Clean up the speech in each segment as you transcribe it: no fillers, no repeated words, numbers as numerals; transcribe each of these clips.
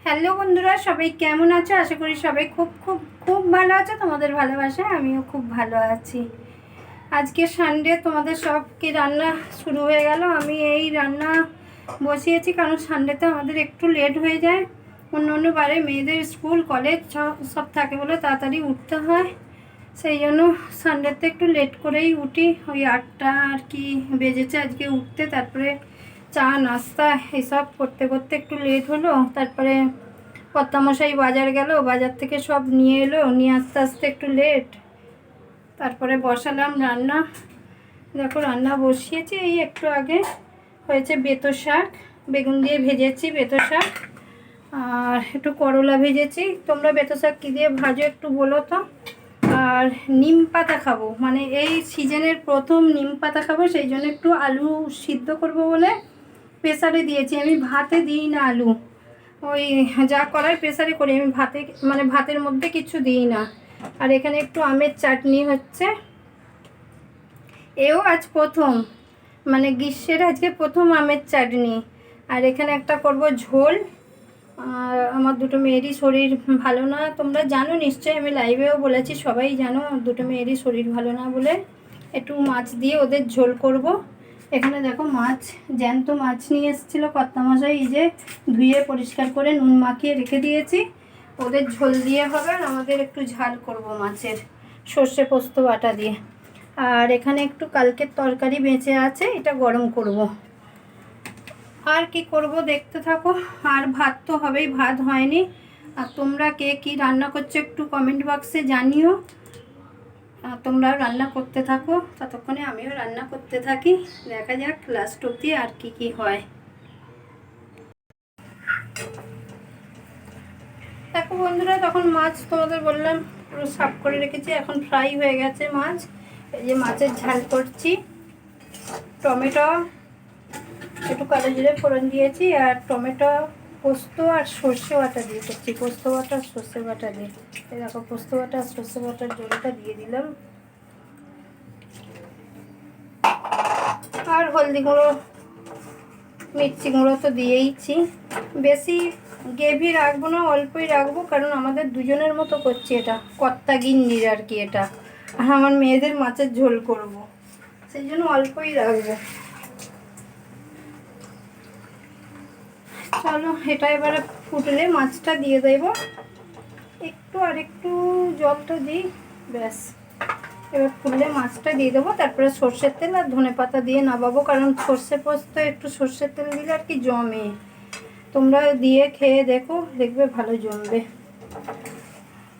Hello বন্ধুরা, সবাই কেমন আছো? আশা করি সবাই খুব খুব খুব ভালো আছো। তোমাদের ভালোবাসায় আমিও খুব ভালো আছি। আজকে সানডে, তোমাদের সব কি রান্না শুরু হয়ে গেল? আমি এই রান্না বসিয়েছি, কারণ সানডেতে আমাদের একটু লেট হয়ে যায়। অন্য অন্য বারে মেয়েদের স্কুল কলেজ সব থাকে বলে তাড়াতাড়ি উঠতে হয়, সেই জন্য সানডেতে একটু লেট করেই উঠি। ওই 8টা আর কি বেজেছে আজকে উঠতে। তারপরে চা নাস্তা এসব করতে করতে একটু লেট হলো। তারপরে কর্তামশাই বাজার গেল, বাজার থেকে সব নিয়ে এলো, নিয়ে আস্তে আস্তে একটু লেট। তারপরে বসালাম রান্না। দেখো রান্না বসিয়েছি, এই একটু আগে হয়েছে বেতো শাক, বেগুন দিয়ে ভেজেছি বেতো শাক, আর একটু করলা ভেজেছি। তোমরা বেতো শাক কী দিয়ে ভাজো একটু বলো তো। আর নিম পাতা খাবো, মানে এই সিজনের প্রথম নিম পাতা খাবো, সেই জন্য একটু আলু সিদ্ধ করব বলে প্রেসারে দিয়েছি। আমি ভাতে দিই না আলু, ওই যা করার প্রেসারে করি। আমি ভাতে মানে ভাতের মধ্যে কিছু দিই না। আর এখানে একটু আমের চাটনি হচ্ছে, এও আজ প্রথম, মানে গ্রীষ্মের আজকে প্রথম আমের চাটনি। আর এখানে একটা করব ঝোল। আর আমার দুটো মেয়েরই শরীর ভালো না, তোমরা জানো নিশ্চয়ই, আমি লাইভেও বলেছি, সবাই জানো দুটো মেয়েরই শরীর ভালো না বলে একটু মাছ দিয়ে ওদের ঝোল করব। এখানে দেখো মাছ, জ্যান্ত মাছ নিয়ে এসেছিলো কর্তামশাই, এই যে ধুয়ে পরিষ্কার করে নুন মাখিয়ে রেখে দিয়েছি। ওদের ঝোল দিয়ে হবে, আর আমাদের একটু ঝাল করব মাছের, সর্ষে পোস্ত বাটা দিয়ে। আর এখানে একটু কালকের তরকারি বেঁচে আছে, এটা গরম করব। আর কি করব দেখতে থাকো। আর ভাত তো হবেই, ভাত হয়নি। আর তোমরা কে কি রান্না করছো একটু কমেন্ট বক্সে জানিও। তোমরাও রান্না করতে থাকো, ততক্ষণে আমিও রান্না করতে থাকি। দেখা যাক লাস্ট অবধি আর কি কি হয়। দেখো বন্ধুরা, তখন মাছ তোমাদের বললাম পুরো সাফ করে রেখেছি, এখন ফ্রাই হয়ে গেছে মাছ। এই যে মাছের ঝাল করছি, টমেটো একটু কালো জিরে ফোড়ন দিয়েছি, আর টমেটো পোস্ত আর সর্ষে বাটা দিয়ে করছি, পোস্ত বাটা আর সর্ষে বাটা দিয়ে। এই দেখো পোস্ত বাটা আর সর্ষে বাটার জলটা দিয়ে দিলাম। আর হলদি গুঁড়ো মির্চি গুঁড়ো তো দিয়েইছি। বেশি গ্রেভি রাখবো না, অল্পই রাখবো, কারণ আমাদের দুজনের মতো করছি, এটা কর্তা গিন্নির আর কি এটা। আর আমার মেয়েদের মাছের ঝোল করব, সেই জন্য অল্পই রাখবো। চলো এটা এবারে ফুটলে মাছটা দিয়ে দেবো, একটু আর একটু জলটা দিই, ব্যাস। এবার ফুটলে মাছটা দিয়ে দেবো, তারপরে সর্ষের তেল আর ধনে পাতা দিয়ে নামাবো, কারণ সর্ষে পোস্ত একটু সর্ষের তেল দিলে আর কি জমে। তোমরা দিয়ে খেয়ে দেখো, দেখবে ভালো জমবে।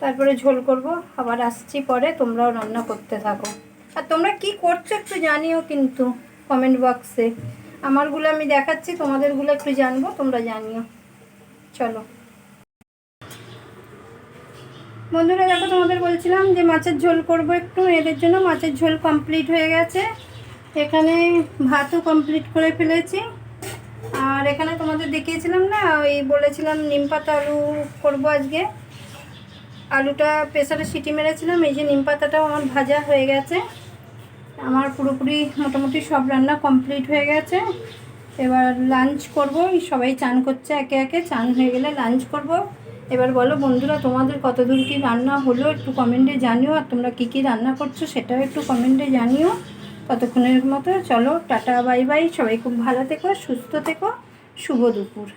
তারপরে ঝোল করব, আবার আসছি পরে, তোমরাও রান্না করতে থাকো। আর তোমরা কি করছো একটু জানিও কিন্তু কমেন্ট বক্সে। আমারগুলো আমি দেখাচ্ছি, তোমাদেরগুলো একটু জানবো, তোমরা জানিও। চলো বন্ধুরা, দেখো তোমাদের বলছিলাম যে মাছের ঝোল করব একটু, এদের জন্য মাছের ঝোল কমপ্লিট হয়ে গেছে। এখানে ভাতও কমপ্লিট করে ফেলেছি। আর এখানে তোমাদের দেখিয়েছিলাম না, ওই বলেছিলাম নিম পাতা আলু করবো আজকে। আলুটা প্রেসারে সিটি মেরেছিলাম, এই যে নিম পাতাটাও আমার ভাজা হয়ে গেছে। আমার পুরোপুরি মোটামুটি সব রান্না কমপ্লিট হয়ে গেছে। এবার লাঞ্চ করব, সবাই চান করছে একে একে, চান হয়ে গেলে লাঞ্চ করব। এবার বলো বন্ধুরা, তোমাদের কতদূর কি রান্না হলো একটু কমেন্টে জানিও, আর তোমরা কি কি রান্না করছো সেটাও একটু কমেন্টে জানিও। ততক্ষণের মতো চলো টাটা বাই বাই, সবাই খুব ভালো থেকো, সুস্থ থেকো, শুভ দুপুর।